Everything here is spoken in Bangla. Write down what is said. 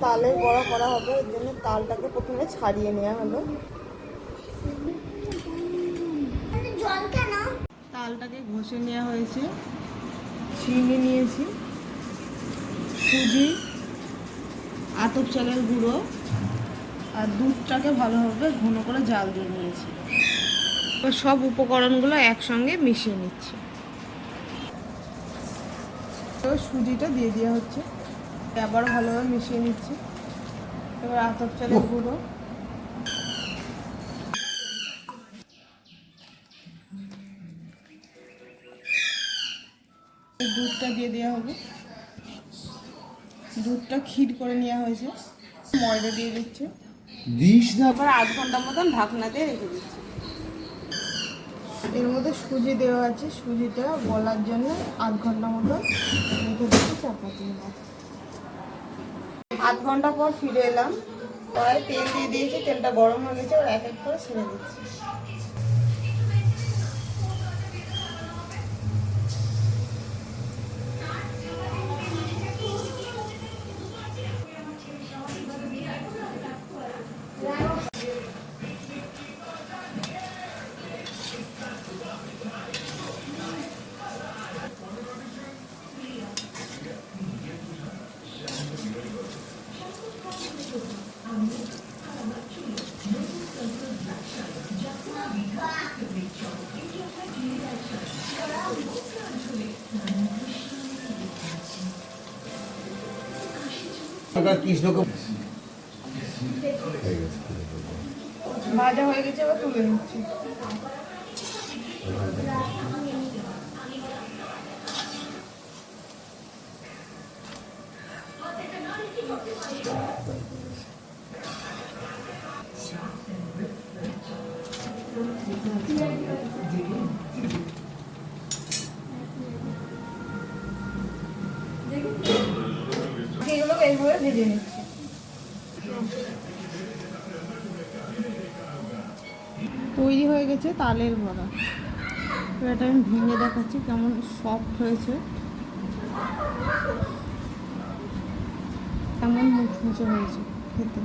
তালের বড়া করা হবে, এর জন্য তালটাকে প্রথমে ছাড়িয়ে নেওয়া হলো। তালটাকে ঘষে নেওয়া হয়েছে, চিনি নিয়েছি, সুজি, আতপ চালের গুঁড়ো আর দুধটাকে ভালোভাবে ঘন করে জাল দিয়ে নিয়েছি। এবার সব উপকরণগুলো একসঙ্গে মিশিয়ে নিচ্ছি। এবার সুজিটা দিয়ে দেওয়া হচ্ছে, আবারও ভালোভাবে মিশিয়ে নিচ্ছি। এবার আতপ চালের গুঁড়ো, দুধটা দিয়ে দেওয়া হবে। দুধটা ক্ষীর করে নেওয়া হয়েছে, ময়দা দিয়ে দিচ্ছে, তারপর 8 ঘন্টা মতন ঢাকনা দিয়ে রেখে দিচ্ছি। এর মধ্যে সুজি দেওয়া আছে, সুজিটা গলার জন্য 8 ঘন্টা মতন রেখে দিচ্ছি চাপাতি। 8 ঘন্টা পর ফিরে এলাম, কড়াই তেল দিয়ে দিয়েছি, তেলটা গরম হয়ে গেছে, আর এক এক করে ছেড়ে দিচ্ছি। ভাজা হয়ে গেছে, এবার তুলে নিচ্ছি। এগুলো এইভাবে ভেজে নিচ্ছি। তৈরি হয়ে গেছে তালের বড়া। এটা আমি ভেঙে দেখাচ্ছি কেমন সফট হয়েছে, কেমন মুচমুচে হয়েছে খেতে।